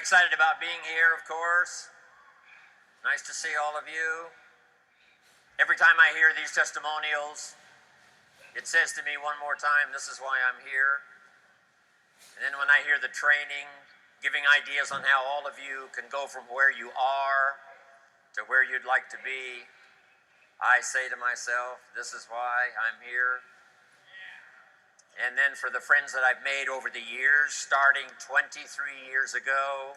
excited about being here, of course. Nice to see all of you. Every time I hear these testimonials, it says to me one more time, this is why I'm here. And then when I hear the training, giving ideas on how all of you can go from where you are to where you'd like to be, I say to myself, this is why I'm here. And then for the friends that I've made over the years, starting 23 years ago,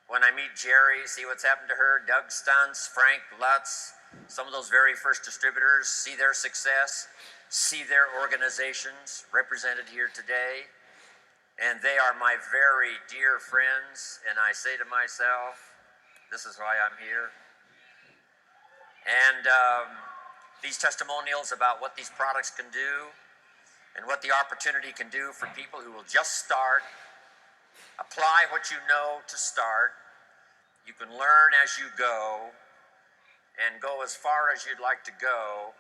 when I meet Jerry, see what's happened to her, Doug Stuntz, Frank Lutz, some of those very first distributors, see their success, see their organizations represented here today, and they are my very dear friends, and I say to myself, this is why I'm here. And these testimonials about what these products can do, and what the opportunity can do for people who will just start, apply what you know to start. You can learn as you go and go as far as you'd like to go.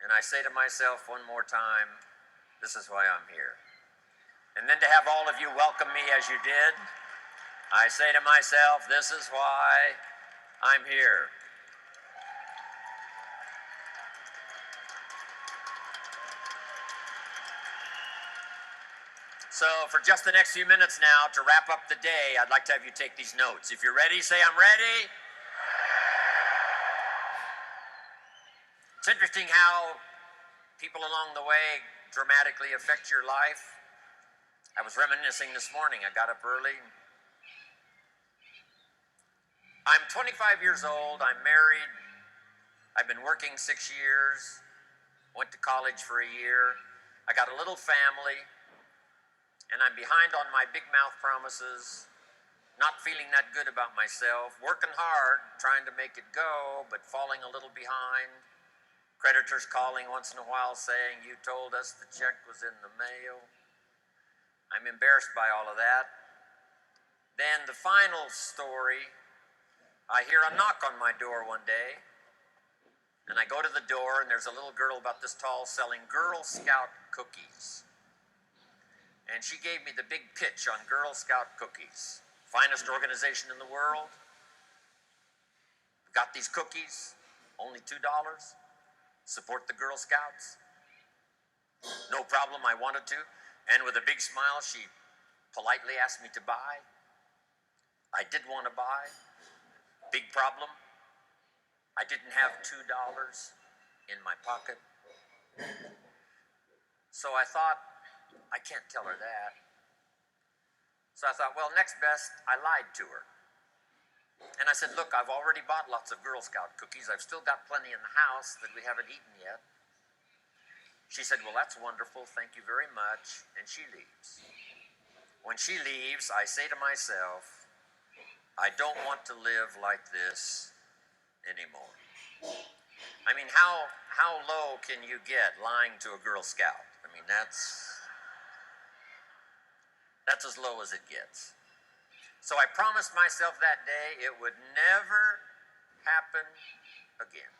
And I say to myself one more time, this is why I'm here. And then to have all of you welcome me as you did, I say to myself, this is why I'm here. So for just the next few minutes now, to wrap up the day, I'd like to have you take these notes. If you're ready, say I'm ready. It's interesting how people along the way dramatically affect your life. I was reminiscing this morning. I got up early. I'm 25 years old. I'm married. I've been working 6 years. Went to college for a year. I got a little family. And I'm behind on my big mouth promises, not feeling that good about myself, working hard, trying to make it go, but falling a little behind. Creditors calling once in a while saying, you told us the check was in the mail. I'm embarrassed by all of that. Then the final story, I hear a knock on my door one day, and I go to the door, and there's a little girl about this tall selling Girl Scout cookies. And she gave me the big pitch on Girl Scout cookies. Finest organization in the world. Got these cookies, only $2. Support the Girl Scouts. No problem, I wanted to. And with a big smile, she politely asked me to buy. I did want to buy. Big problem. I didn't have $2 in my pocket. So I thought, I can't tell her that. So I thought, well, next best, I lied to her. And I said, look, I've already bought lots of Girl Scout cookies. I've still got plenty in the house that we haven't eaten yet. She said, well, that's wonderful. Thank you very much. And she leaves. When she leaves, I say to myself, I don't want to live like this anymore. I mean, how low can you get lying to a Girl Scout? I mean, that's as low as it gets. So I promised myself that day it would never happen again.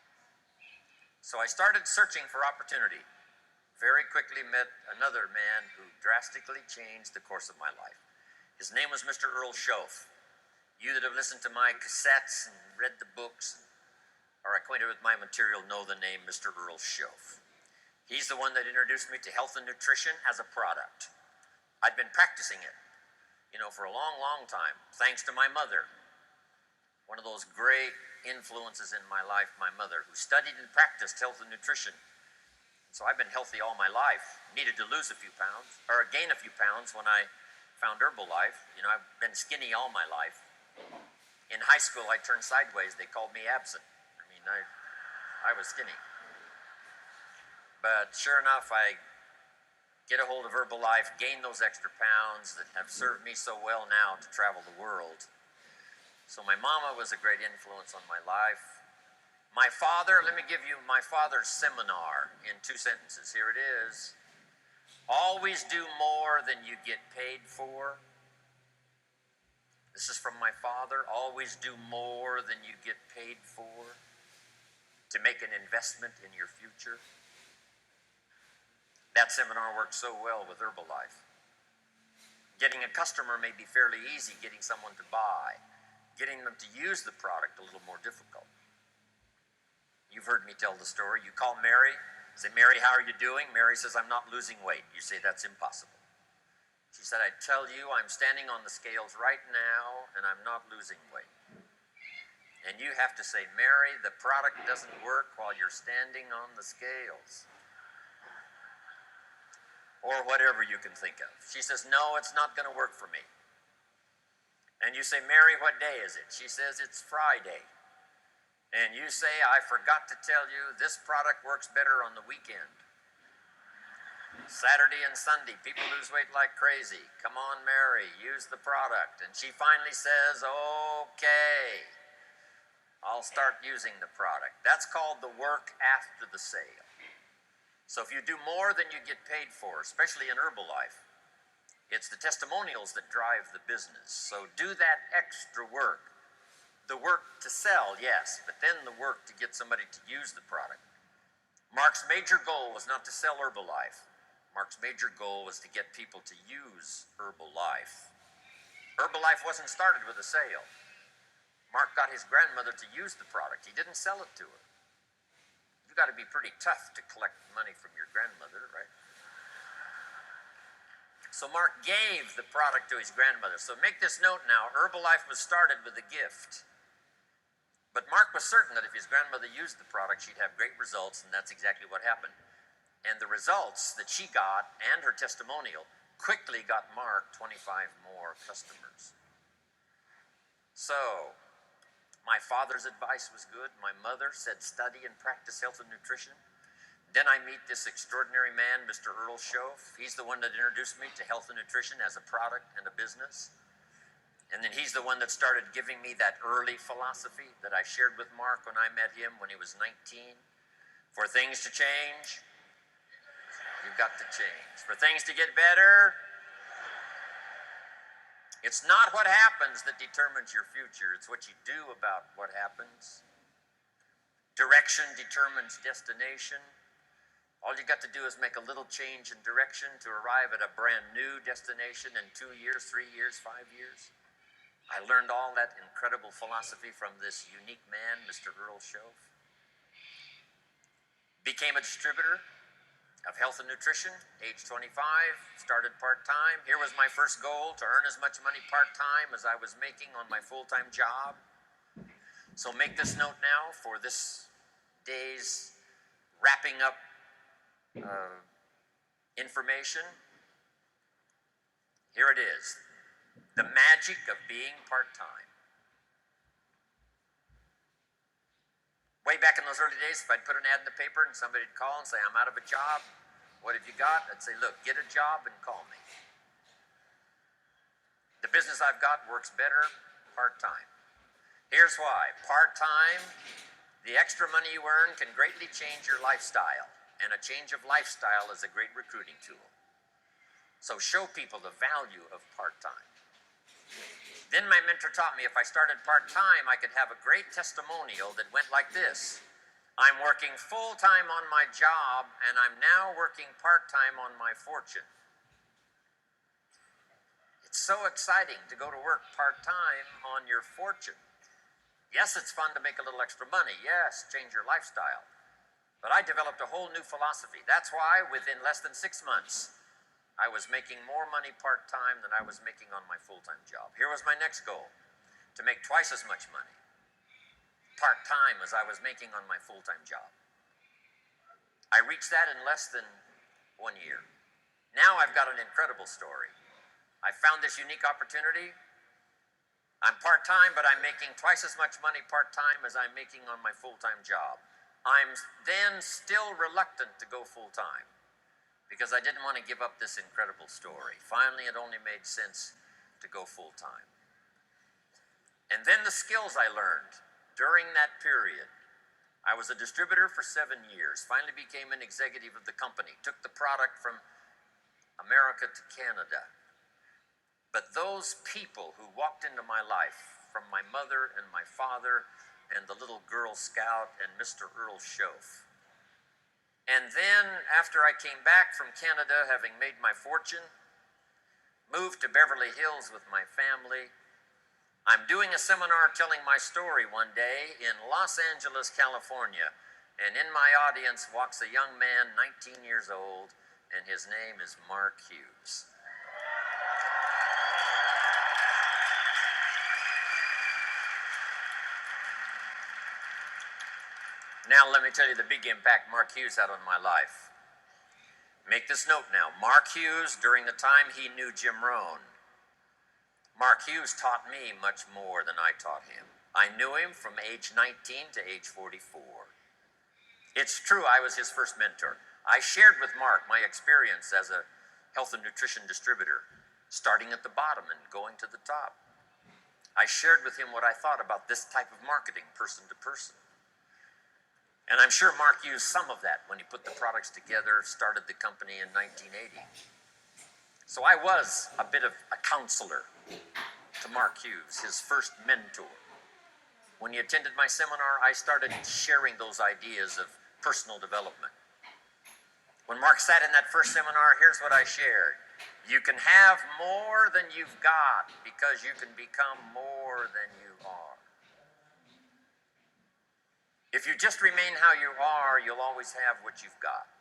So I started searching for opportunity. Very quickly met another man who drastically changed the course of my life. His name was Mr. Earl Schoaf. You that have listened to my cassettes and read the books, are acquainted with my material, know the name Mr. Earl Schoaf. He's the one that introduced me to health and nutrition as a product. I'd been practicing it, for a long, long time, thanks to my mother. One of those great influences in my life, my mother, who studied and practiced health and nutrition. So I've been healthy all my life. Needed to lose a few pounds, or gain a few pounds when I found Herbalife. I've been skinny all my life. In high school, I turned sideways. They called me absent. I was skinny. But sure enough, I get a hold of Herbalife, gain those extra pounds that have served me so well now to travel the world. So my mama was a great influence on my life. My father, let me give you my father's seminar in 2 sentences. Here it is. Always do more than you get paid for. This is from my father. Always do more than you get paid for to make an investment in your future. That seminar worked so well with Herbalife. Getting a customer may be fairly easy, getting someone to buy. Getting them to use the product a little more difficult. You've heard me tell the story. You call Mary, say, Mary, how are you doing? Mary says, I'm not losing weight. You say, that's impossible. She said, I tell you, I'm standing on the scales right now and I'm not losing weight. And you have to say, Mary, the product doesn't work while you're standing on the scales. Or whatever you can think of. She says, no, it's not going to work for me. And you say, Mary, what day is it? She says, it's Friday. And you say, I forgot to tell you, this product works better on the weekend. Saturday and Sunday, people lose weight like crazy. Come on, Mary, use the product. And she finally says, okay, I'll start using the product. That's called the work after the sale. So if you do more than you get paid for, especially in Herbalife, it's the testimonials that drive the business. So do that extra work. The work to sell, yes, but then the work to get somebody to use the product. Mark's major goal was not to sell Herbalife. Mark's major goal was to get people to use Herbalife. Herbalife wasn't started with a sale. Mark got his grandmother to use the product. He didn't sell it to her. You've got to be pretty tough to collect money from your grandmother, right? So Mark gave the product to his grandmother. So make this note now, Herbalife was started with a gift. But Mark was certain that if his grandmother used the product, she'd have great results, and that's exactly what happened. And the results that she got and her testimonial quickly got Mark 25 more customers. So, my father's advice was good. My mother said study and practice health and nutrition. Then I meet this extraordinary man, Mr. Earl Schoaf. He's the one that introduced me to health and nutrition as a product and a business. And then he's the one that started giving me that early philosophy that I shared with Mark when I met him when he was 19. For things to change, you've got to change. For things to get better, it's not what happens that determines your future. It's what you do about what happens. Direction determines destination. All you got to do is make a little change in direction to arrive at a brand new destination in 2 years, 3 years, 5 years. I learned all that incredible philosophy from this unique man, Mr. Earl Schoaf. Became a distributor of health and nutrition, age 25, started part-time. Here was my first goal, to earn as much money part-time as I was making on my full-time job. So make this note now for this day's wrapping up information. Here it is. The magic of being part-time. Way back in those early days, if I'd put an ad in the paper and somebody'd call and say, I'm out of a job, what have you got? I'd say, look, get a job and call me. The business I've got works better part-time. Here's why. Part-time, the extra money you earn can greatly change your lifestyle. And a change of lifestyle is a great recruiting tool. So show people the value of part-time. Then my mentor taught me if I started part-time, I could have a great testimonial that went like this. I'm working full-time on my job, and I'm now working part-time on my fortune. It's so exciting to go to work part-time on your fortune. Yes, it's fun to make a little extra money. Yes, change your lifestyle. But I developed a whole new philosophy. That's why within less than 6 months, I was making more money part-time than I was making on my full-time job. Here was my next goal, to make twice as much money part-time as I was making on my full-time job. I reached that in less than 1 year. Now I've got an incredible story. I found this unique opportunity. I'm part-time, but I'm making twice as much money part-time as I'm making on my full-time job. I'm then still reluctant to go full-time because I didn't want to give up this incredible story. Finally, it only made sense to go full-time. And then the skills I learned during that period. I was a distributor for 7 years, finally became an executive of the company, took the product from America to Canada. But those people who walked into my life, from my mother and my father and the little Girl Scout and Mr. Earl Schoaf. And then after I came back from Canada, having made my fortune, moved to Beverly Hills with my family. I'm doing a seminar telling my story one day in Los Angeles, California, and in my audience walks a young man, 19 years old, and his name is Mark Hughes. Now let me tell you the big impact Mark Hughes had on my life. Make this note now. Mark Hughes, during the time he knew Jim Rohn, Mark Hughes taught me much more than I taught him. I knew him from age 19 to age 44. It's true, I was his first mentor. I shared with Mark my experience as a health and nutrition distributor, starting at the bottom and going to the top. I shared with him what I thought about this type of marketing, person to person. And I'm sure Mark used some of that when he put the products together, started the company in 1980. So I was a bit of a counselor to Mark Hughes, his first mentor. When he attended my seminar, I started sharing those ideas of personal development. When Mark sat in that first seminar, here's what I shared. You can have more than you've got because you can become more than you are. If you just remain how you are, you'll always have what you've got.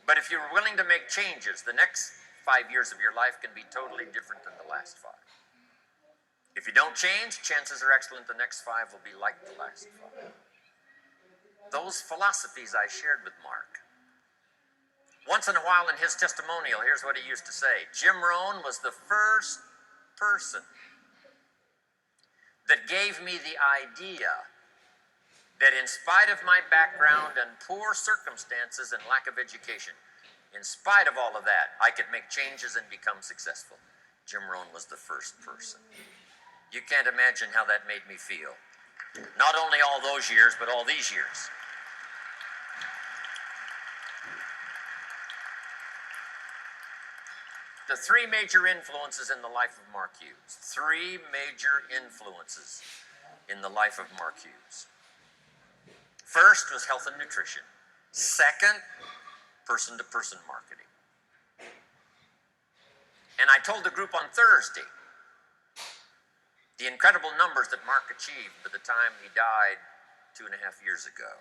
But if you're willing to make changes, the next 5 years of your life can be totally different than the last 5. If you don't change, chances are excellent the next 5 will be like the last 5. Those philosophies I shared with Mark. Once in a while in his testimonial, here's what he used to say. Jim Rohn was the first person that gave me the idea that in spite of my background and poor circumstances and lack of education, in spite of all of that, I could make changes and become successful. Jim Rohn was the first person. You can't imagine how that made me feel. Not only all those years, but all these years. The 3 major influences in the life of Mark Hughes. 3 major influences in the life of Mark Hughes. First was health and nutrition. Second, person-to-person marketing. And I told the group on Thursday the incredible numbers that Mark achieved by the time he died 2.5 years ago.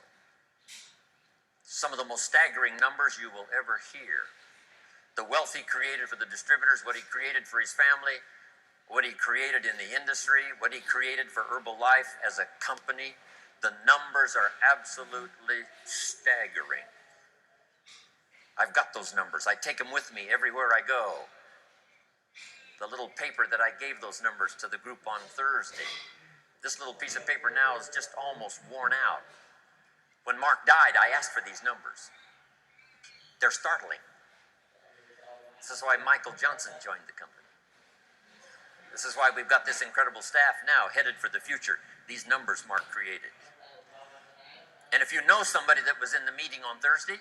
Some of the most staggering numbers you will ever hear. The wealth he created for the distributors, what he created for his family, what he created in the industry, what he created for Herbalife as a company. The numbers are absolutely staggering. I've got those numbers. I take them with me everywhere I go. The little paper that I gave those numbers to the group on Thursday. This little piece of paper now is just almost worn out. When Mark died, I asked for these numbers. They're startling. This is why Michael Johnson joined the company. This is why we've got this incredible staff now headed for the future. These numbers Mark created. And if you know somebody that was in the meeting on Thursday,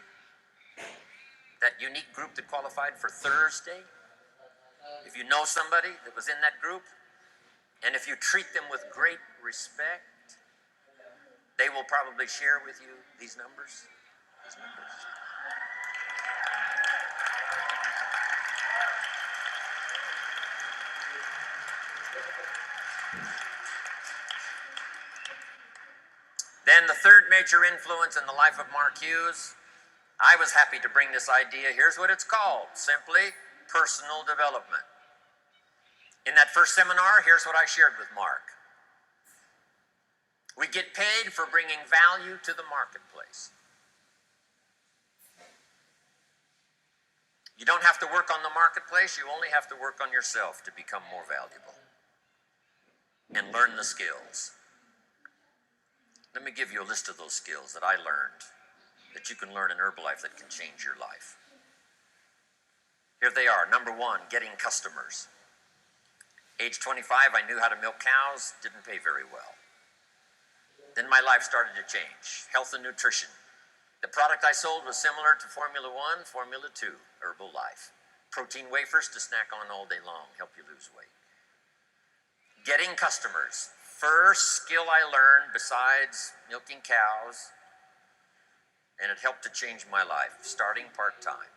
that unique group that qualified for Thursday, if you know somebody that was in that group, and if you treat them with great respect, they will probably share with you these numbers. These numbers. Then the third major influence in the life of Mark Hughes, I was happy to bring this idea. Here's what it's called, simply personal development. In that first seminar, here's what I shared with Mark. We get paid for bringing value to the marketplace. You don't have to work on the marketplace, you only have to work on yourself to become more valuable and learn the skills. Let me give you a list of those skills that I learned that you can learn in Herbalife that can change your life. Here they are. Number 1, getting customers. Age 25, I knew how to milk cows, didn't pay very well. Then my life started to change. Health and nutrition. The product I sold was similar to Formula 1, Formula 2, Herbalife. Protein wafers to snack on all day long, help you lose weight. Getting customers. First skill I learned besides milking cows, and it helped to change my life, starting part-time.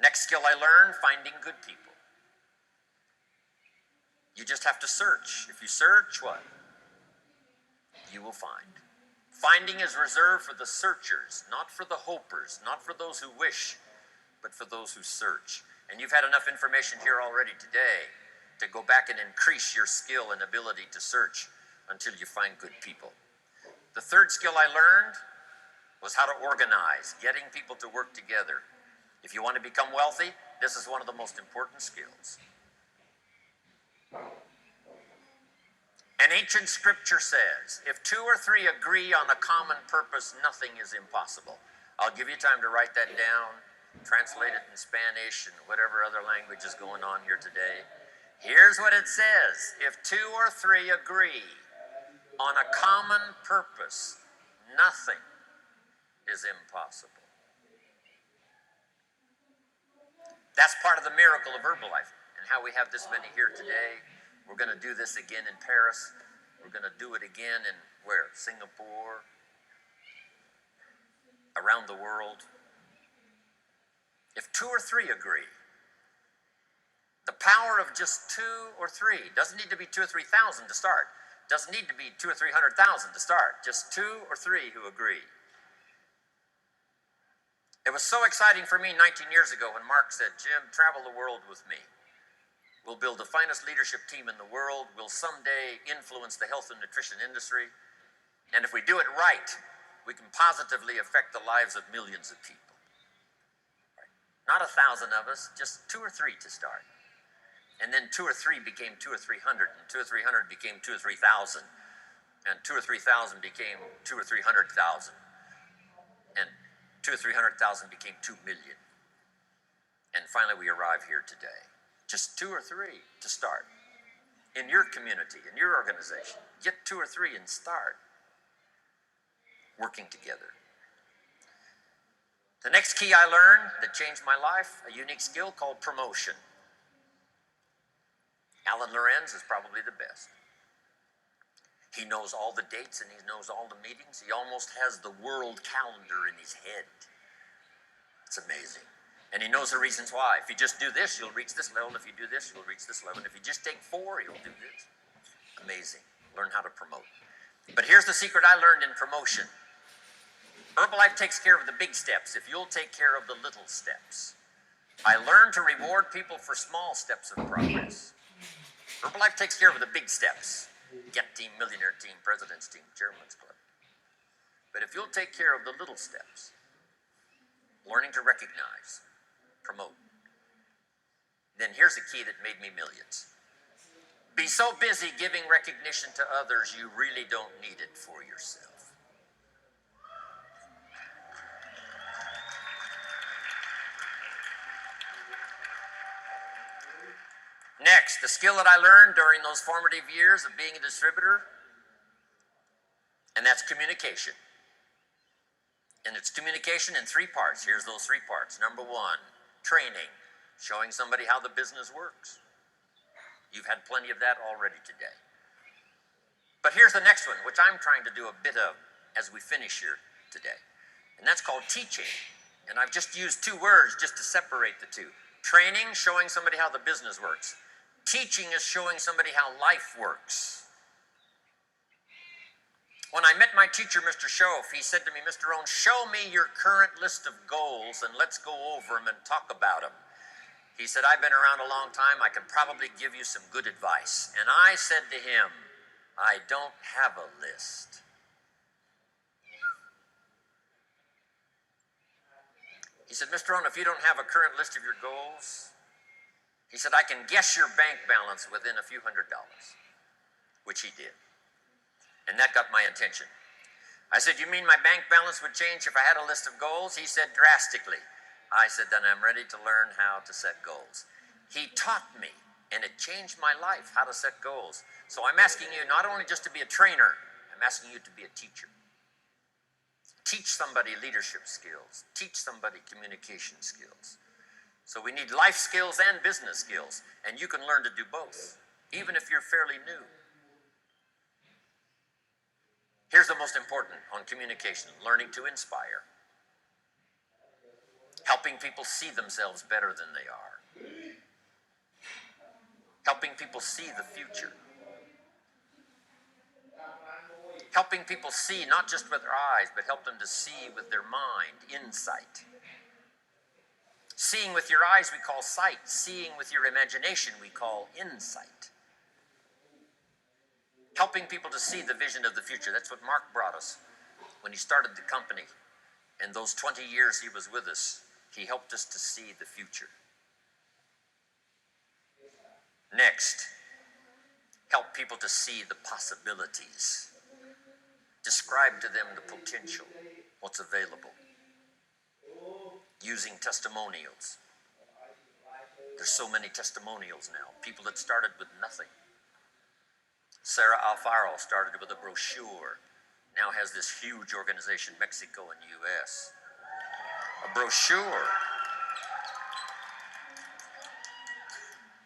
Next skill I learned, finding good people. You just have to search. If you search, what? You will find. Finding is reserved for the searchers, not for the hopers, not for those who wish, but for those who search. And you've had enough information here already today to go back and increase your skill and ability to search until you find good people. The third skill I learned was how to organize, getting people to work together. If you want to become wealthy, this is one of the most important skills. An ancient scripture says, if two or three agree on a common purpose, nothing is impossible. I'll give you time to write that down, translate it in Spanish and whatever other language is going on here today. Here's what it says. If two or three agree on a common purpose, nothing is impossible. That's part of the miracle of Herbalife and how we have this many here today. We're going to do this again in Paris. We're going to do it again in where? Singapore, around the world. If two or three agree, the power of just two or three, doesn't need to be 2,000 or 3,000 to start. Doesn't need to be 200,000 or 300,000 to start. Just two or three who agree. It was so exciting for me 19 years ago when Mark said, Jim, travel the world with me. We'll build the finest leadership team in the world. We'll someday influence the health and nutrition industry. And if we do it right, we can positively affect the lives of millions of people. Not 1,000 of us, just 2 or 3 to start. And then 2 or 3 became 200 or 300, and 2 or 300 became 2 or 3,000, and 2 or 3,000 became 2 or 300,000, and 2 or 300,000 became 2 million. And finally we arrive here today. Just 2 or 3 to start. In your community, in your organization, get 2 or 3 and start working together. The next key I learned that changed my life, a unique skill called promotion. Alan Lorenz is probably the best. He knows all the dates and he knows all the meetings. He almost has the world calendar in his head. It's amazing. And he knows the reasons why. If you just do this, you'll reach this level. If you do this, you'll reach this level. And if you just take 4, you'll do this. Amazing. Learn how to promote. But here's the secret I learned in promotion. Herbalife takes care of the big steps if you'll take care of the little steps. I learned to reward people for small steps of progress. Herbalife takes care of the big steps. Get team, millionaire team, president's team, chairman's club. But if you'll take care of the little steps, learning to recognize, promote, then here's a key that made me millions. Be so busy giving recognition to others, you really don't need it for yourself. Next, the skill that I learned during those formative years of being a distributor, and that's communication. And it's communication in 3 parts. Here's those 3 parts. Number 1, training, showing somebody how the business works. You've had plenty of that already today. But here's the next one, which I'm trying to do a bit of as we finish here today. And that's called teaching. And I've just used 2 words just to separate the 2. Training, showing somebody how the business works. Teaching is showing somebody how life works. When I met my teacher, Mr. Schoaf, he said to me, Mr. Rohn, show me your current list of goals and let's go over them and talk about them. He said, I've been around a long time. I can probably give you some good advice. And I said to him, I don't have a list. He said, Mr. Rohn, if you don't have a current list of your goals, he said, I can guess your bank balance within a few $100s, which he did. And that got my attention. I said, you mean my bank balance would change if I had a list of goals? He said, drastically. I said, then I'm ready to learn how to set goals. He taught me, and it changed my life, how to set goals. So I'm asking you not only just to be a trainer, I'm asking you to be a teacher. Teach somebody leadership skills. Teach somebody communication skills. So we need life skills and business skills, and you can learn to do both, even if you're fairly new. Here's the most important on communication, learning to inspire. Helping people see themselves better than they are. helping people see the future, helping people see not just with their eyes, but help them to see with their mind, insight. Seeing with your eyes we call sight. Seeing with your imagination we call insight. Helping people to see the vision of the future. That's what Mark brought us when he started the company. In those 20 years he was with us, he helped us to see the future. Next, help people to see the possibilities. Describe to them the potential, what's available. Using testimonials. There's so many testimonials now. People that started with nothing. Sarah Alfaro started with a brochure. Now has this huge organization, Mexico and US. A brochure.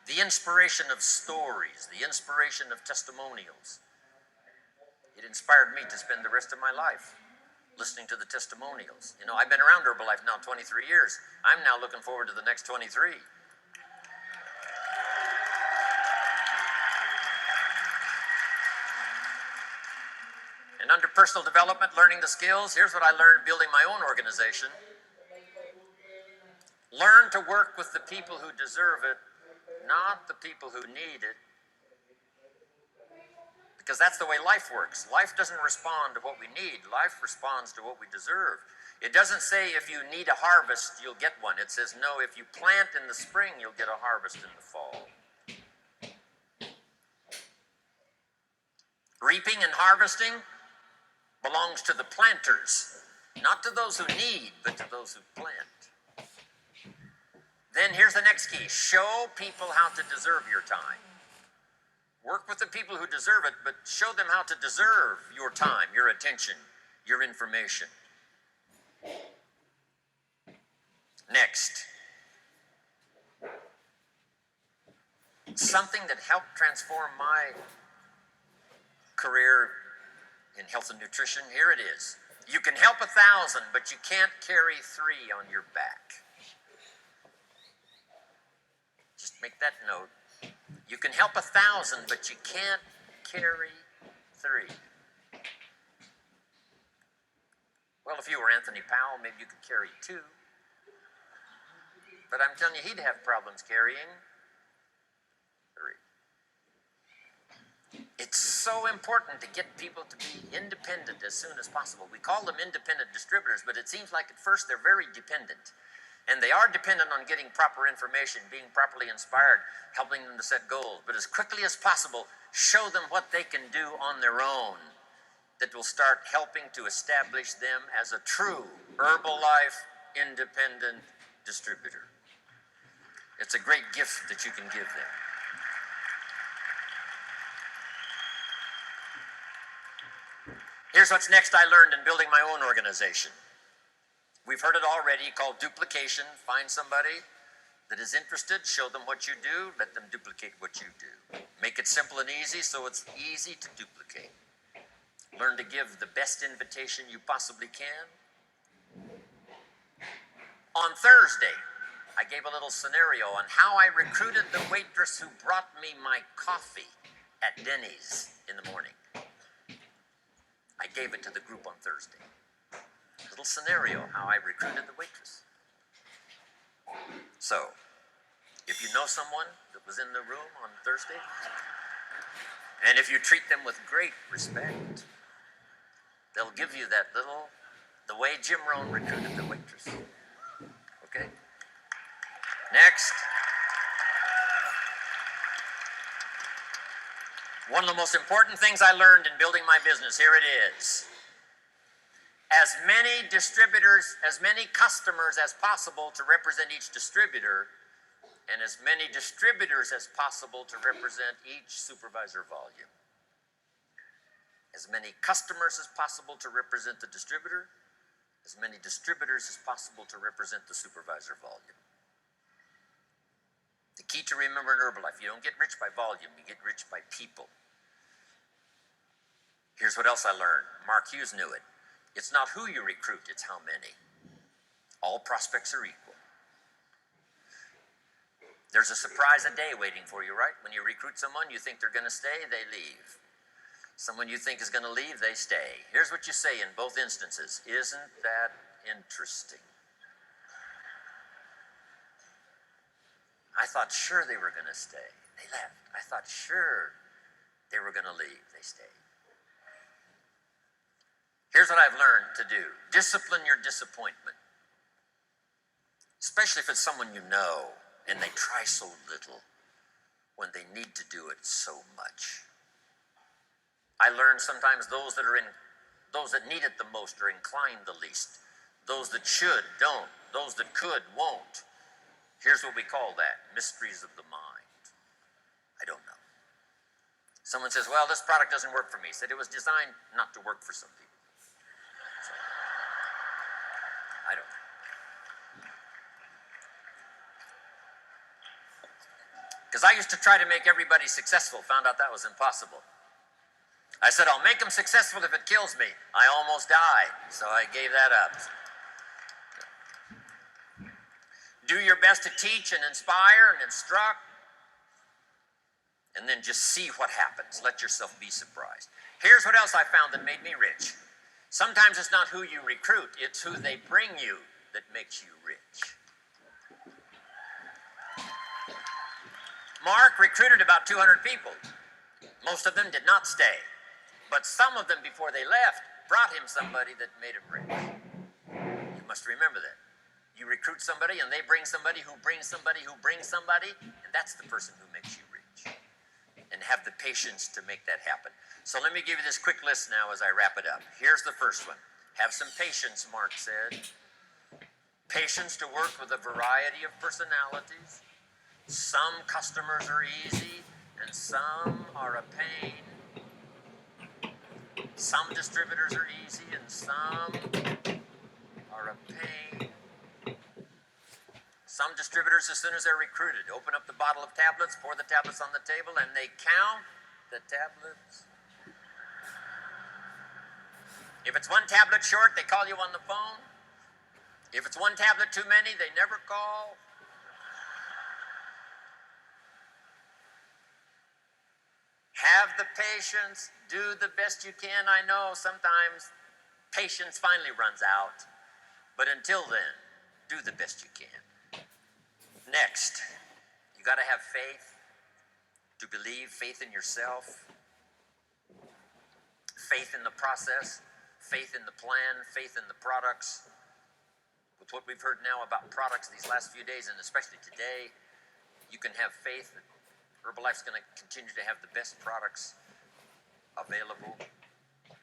The inspiration of stories, the inspiration of testimonials. It inspired me to spend the rest of my life listening to the testimonials. You know, I've been around Herbalife now 23 years. I'm now looking forward to the next 23. And under personal development, learning the skills, here's what I learned building my own organization. Learn to work with the people who deserve it, not the people who need it. Because that's the way life works. Life doesn't respond to what we need. Life responds to what we deserve. It doesn't say if you need a harvest, you'll get one. It says, no, if you plant in the spring, you'll get a harvest in the fall. Reaping and harvesting belongs to the planters, not to those who need, but to those who plant. Then here's the next key. Show people how to deserve your time. Work with the people who deserve it, but show them how to deserve your time, your attention, your information. Next. Something that helped transform my career in health and nutrition, here it is. You can help 1,000, but you can't carry 3 on your back. Just make that note. You can help 1,000, but you can't carry 3. Well, if you were Anthony Powell, maybe you could carry 2. But I'm telling you, he'd have problems carrying 3. It's so important to get people to be independent as soon as possible. We call them independent distributors, but it seems like at first they're very dependent. And they are dependent on getting proper information, being properly inspired, helping them to set goals. But as quickly as possible, show them what they can do on their own that will start helping to establish them as a true Herbalife independent distributor. It's a great gift that you can give them. Here's what's next I learned in building my own organization. We've heard it already, called duplication. Find somebody that is interested, show them what you do, let them duplicate what you do. Make it simple and easy so it's easy to duplicate. Learn to give the best invitation you possibly can. On Thursday, I gave a little scenario on how I recruited the waitress who brought me my coffee at Denny's in the morning. I gave it to the group on Thursday. Little scenario, how I recruited the waitress. So, if you know someone that was in the room on Thursday, and if you treat them with great respect, they'll give you that little, the way Jim Rohn recruited the waitress. Okay? Next. One of the most important things I learned in building my business, here it is. As many distributors, as many customers as possible to represent each distributor, and as many distributors as possible to represent each supervisor volume. As many customers as possible to represent the distributor, as many distributors as possible to represent the supervisor volume. The key to remember in Herbalife, you don't get rich by volume, you get rich by people. Here's what else I learned. Mark Hughes knew it. It's not who you recruit, it's how many. All prospects are equal. There's a surprise a day waiting for you, right? When you recruit someone, you think they're going to stay, they leave. Someone you think is going to leave, they stay. Here's what you say in both instances. Isn't that interesting? I thought sure they were going to stay. They left. I thought sure they were going to leave. They stayed. Here's what I've learned to do. Discipline your disappointment. Especially if it's someone you know and they try so little when they need to do it so much. I learned sometimes those that need it the most are inclined the least. Those that should, don't. Those that could, won't. Here's what we call that, mysteries of the mind. I don't know. Someone says, well, this product doesn't work for me. He said it was designed not to work for some people. So, I don't know. Because I used to try to make everybody successful, found out that was impossible. I said, I'll make them successful if it kills me. I almost died, so I gave that up. Do your best to teach and inspire and instruct, and then just see what happens. Let yourself be surprised. Here's what else I found that made me rich. Sometimes it's not who you recruit, it's who they bring you that makes you rich. Mark recruited about 200 people. Most of them did not stay. But some of them, before they left, brought him somebody that made him rich. You must remember that. You recruit somebody, and they bring somebody who brings somebody who brings somebody, and that's the person who makes you rich. And have the patience to make that happen. So let me give you this quick list now as I wrap it up. Here's the first one. Have some patience, Mark said. Patience to work with a variety of personalities. Some customers are easy, and some are a pain. Some distributors are easy, and some are a pain. Some distributors, as soon as they're recruited, open up the bottle of tablets, pour the tablets on the table, and they count the tablets. If it's one tablet short, they call you on the phone. If it's one tablet too many, they never call. Have the patience, do the best you can. I know sometimes patience finally runs out, but until then, do the best you can. Next, you got to have faith to believe, faith in yourself, faith in the process, faith in the plan, faith in the products. With what we've heard now about products these last few days, and especially today, you can have faith that Herbalife's going to continue to have the best products available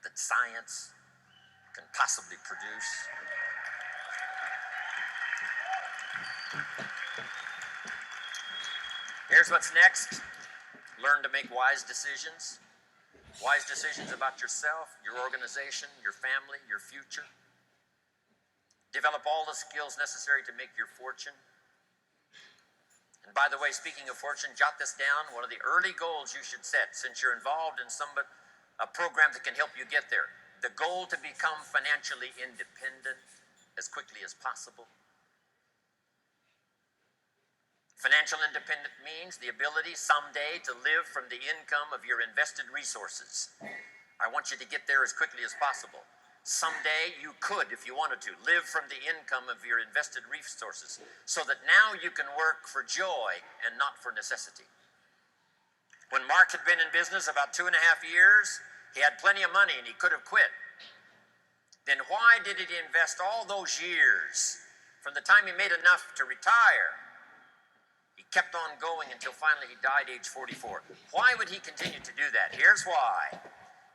that science can possibly produce. Here's what's next. Learn to make wise decisions. Wise decisions about yourself, your organization, your family, your future. Develop all the skills necessary to make your fortune. And by the way, speaking of fortune, jot this down. One of the early goals you should set, since you're involved in a program that can help you get there. The goal to become financially independent as quickly as possible. Financial independence means the ability someday to live from the income of your invested resources. I want you to get there as quickly as possible. Someday you could, if you wanted to, live from the income of your invested resources so that now you can work for joy and not for necessity. When Mark had been in business about 2.5 years, he had plenty of money and he could have quit. Then why did he invest all those years from the time he made enough to retire? He kept on going until finally he died age 44. Why would he continue to do that? Here's why.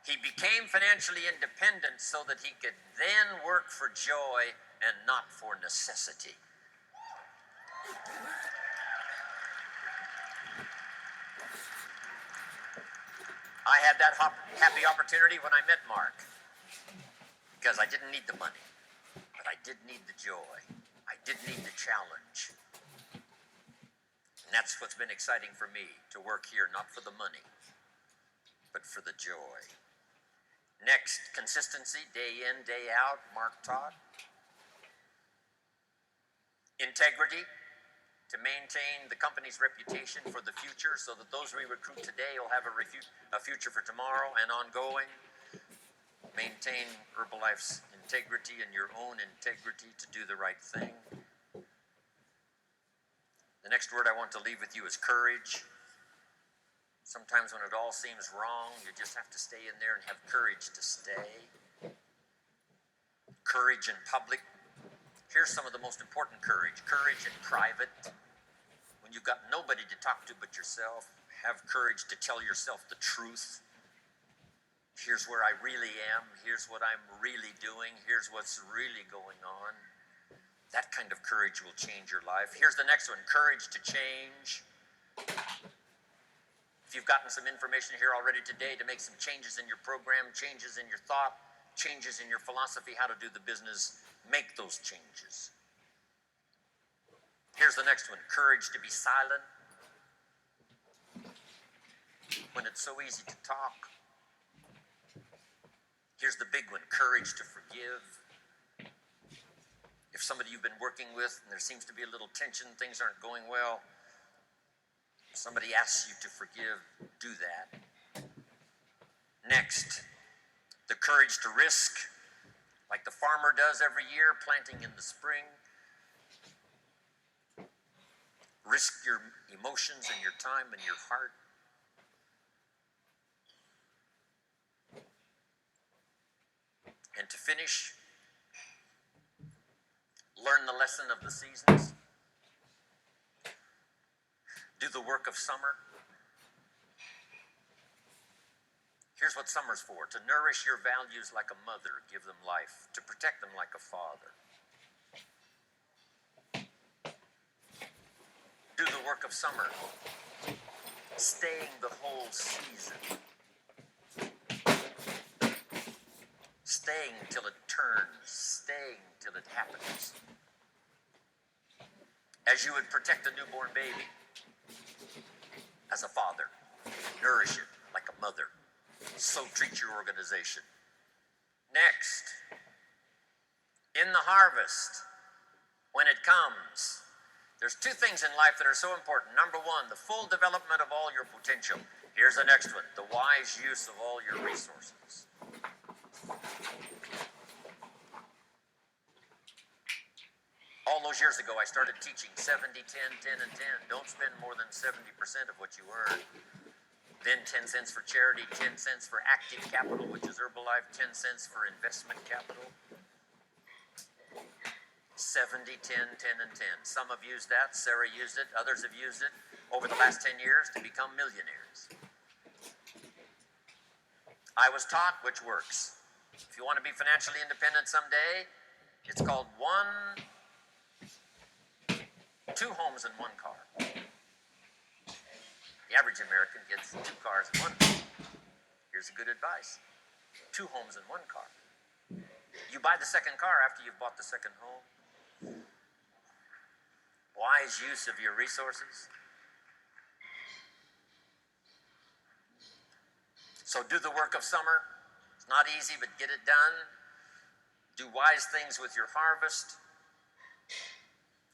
He became financially independent so that he could then work for joy and not for necessity. I had that happy opportunity when I met Mark, because I didn't need the money, but I did need the joy. I did need the challenge. And that's what's been exciting for me, to work here, not for the money, but for the joy. Next, consistency, day in, day out, Mark taught. Integrity, to maintain the company's reputation for the future so that those we recruit today will have a future for tomorrow and ongoing. Maintain Herbalife's integrity and your own integrity to do the right thing. The next word I want to leave with you is courage. Sometimes when it all seems wrong, you just have to stay in there and have courage to stay. Courage in public. Here's some of the most important courage. Courage in private. When you've got nobody to talk to but yourself, have courage to tell yourself the truth. Here's where I really am. Here's what I'm really doing. Here's what's really going on. That kind of courage will change your life. Here's the next one. Courage to change. If you've gotten some information here already today to make some changes in your program, changes in your thought, changes in your philosophy, how to do the business, make those changes. Here's the next one. Courage to be silent when it's so easy to talk. Here's the big one. Courage to forgive. If somebody you've been working with and there seems to be a little tension, things aren't going well, somebody asks you to forgive, do that. Next, the courage to risk, like the farmer does every year, planting in the spring. Risk your emotions and your time and your heart. And to finish, learn the lesson of the seasons. Do the work of summer. Here's what summer's for. To nourish your values like a mother, give them life. To protect them like a father. Do the work of summer. Staying the whole season. Staying till it turns. Staying till it happens. As you would protect a newborn baby. As a father, nourish it like a mother. So treat your organization. Next, in the harvest, when it comes, there's two things in life that are so important. Number one, the full development of all your potential. Here's the next one, the wise use of all your resources. All those years ago, I started teaching 70, 10, 10, and 10. Don't spend more than 70% of what you earn. Then 10 cents for charity, 10 cents for active capital, which is Herbalife, 10 cents for investment capital. 70, 10, 10, and 10. Some have used that. Sarah used it. Others have used it over the last 10 years to become millionaires. I was taught which works. If you want to be financially independent someday, it's called two homes and one car. The average American gets 2 cars and 1 home. Here's a good advice. 2 homes and 1 car. You buy the second car after you've bought the second home. Wise use of your resources. So do the work of summer. It's not easy, but get it done. Do wise things with your harvest.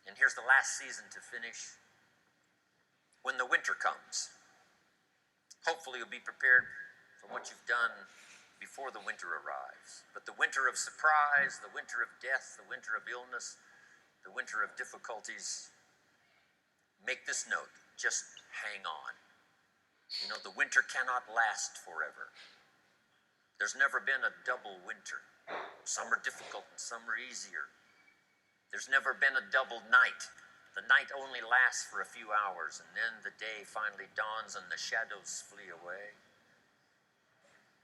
And here's the last season to finish. When the winter comes, hopefully you'll be prepared for what you've done before the winter arrives. But the winter of surprise, the winter of death, the winter of illness, the winter of difficulties, make this note, just hang on. You know, the winter cannot last forever. There's never been a double winter. Some are difficult and some are easier. There's never been a double night. The night only lasts for a few hours, and then the day finally dawns and the shadows flee away.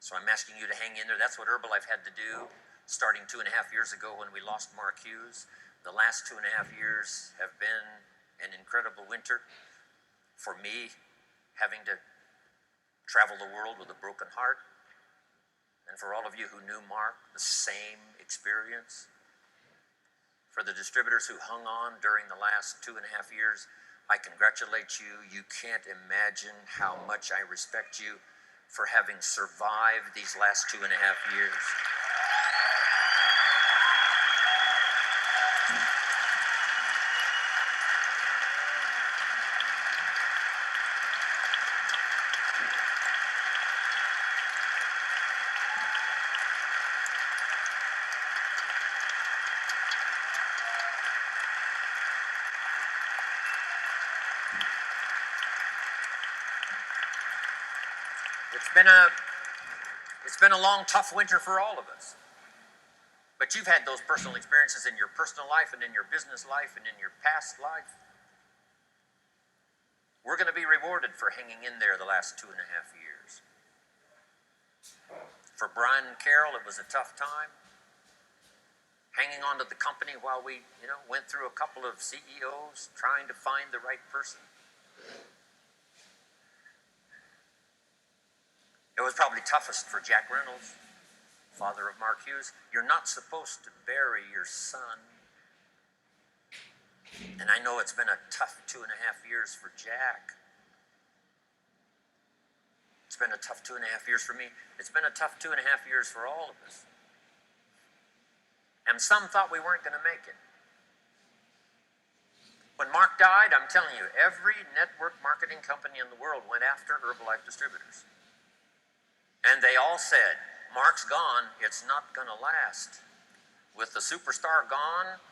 So I'm asking you to hang in there. That's what Herbalife had to do starting 2.5 years ago when we lost Mark Hughes. The last 2.5 years have been an incredible winter for me, having to travel the world with a broken heart. And for all of you who knew Mark, the same experience. For the distributors who hung on during the last 2.5 years, I congratulate you. You can't imagine how much I respect you for having survived these last 2.5 years. It's been a it's been a long, tough winter for all of us. But you've had those personal experiences in your personal life and in your business life and in your past life. We're going to be rewarded for hanging in there the last 2.5 years. For Brian and Carol, it was a tough time. Hanging on to the company while we, went through a couple of CEOs trying to find the right person. It was probably toughest for Jack Reynolds, father of Mark Hughes. You're not supposed to bury your son. And I know it's been a tough 2.5 years for Jack. It's been a tough 2.5 years for me. It's been a tough 2.5 years for all of us. And some thought we weren't going to make it. When Mark died, I'm telling you, every network marketing company in the world went after Herbalife distributors. And they all said, Mark's gone, it's not going to last. With the superstar gone,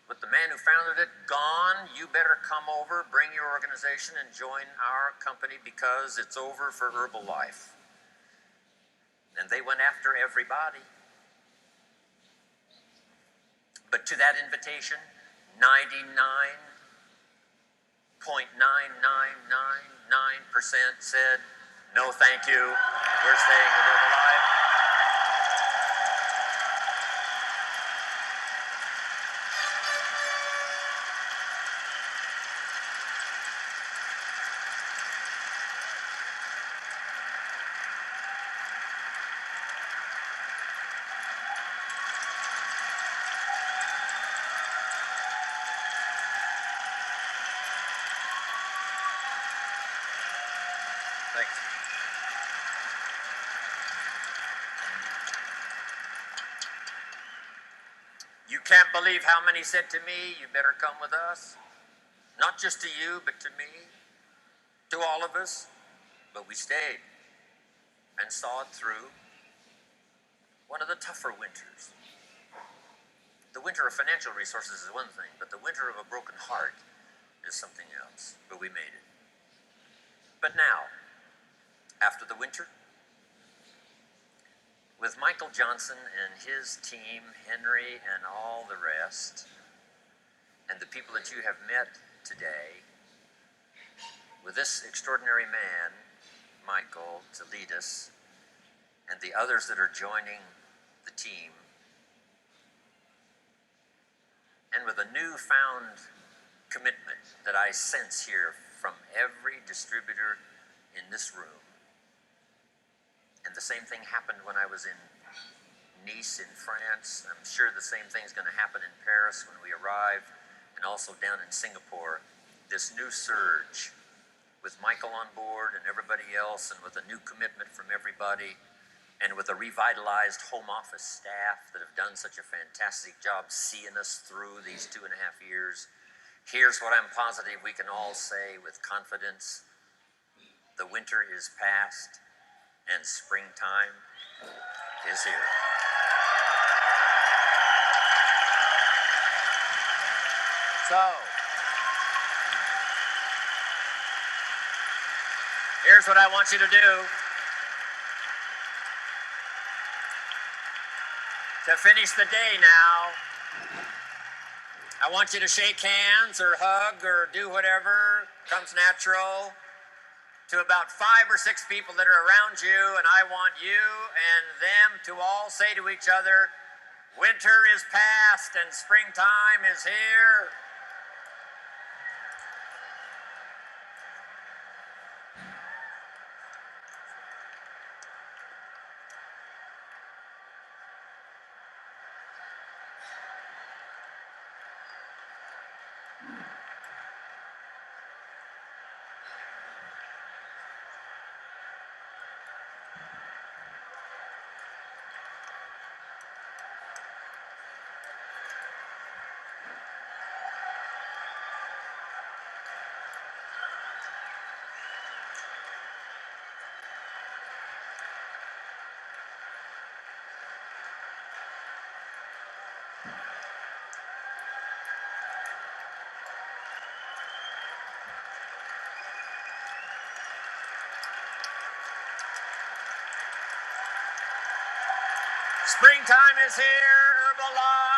with the man who founded it gone, you better come over, bring your organization, and join our company because it's over for Herbalife. And they went after everybody. But to that invitation, 99.9999% said, no, thank you. We're staying with Herbalife. Thanks. You can't believe how many said to me, you better come with us. Not just to you, but to me, to all of us. But we stayed and saw it through one of the tougher winters. The winter of financial resources is one thing, but the winter of a broken heart is something else. But we made it. But now, after the winter, with Michael Johnson and his team, Henry and all the rest, and the people that you have met today, with this extraordinary man, Michael, to lead us, and the others that are joining the team, and with a newfound commitment that I sense here from every distributor in this room. And the same thing happened when I was in Nice in France. I'm sure the same thing's going to happen in Paris when we arrive, and also down in Singapore. This new surge with Michael on board and everybody else, and with a new commitment from everybody, and with a revitalized home office staff that have done such a fantastic job seeing us through these 2.5 years. Here's what I'm positive we can all say with confidence. The winter is past and springtime is here. So, here's what I want you to do. To finish the day now, I want you to shake hands or hug or do whatever comes natural to about 5 or 6 people that are around you, and I want you and them to all say to each other, winter is past and springtime is here. Springtime is here, Herbalife.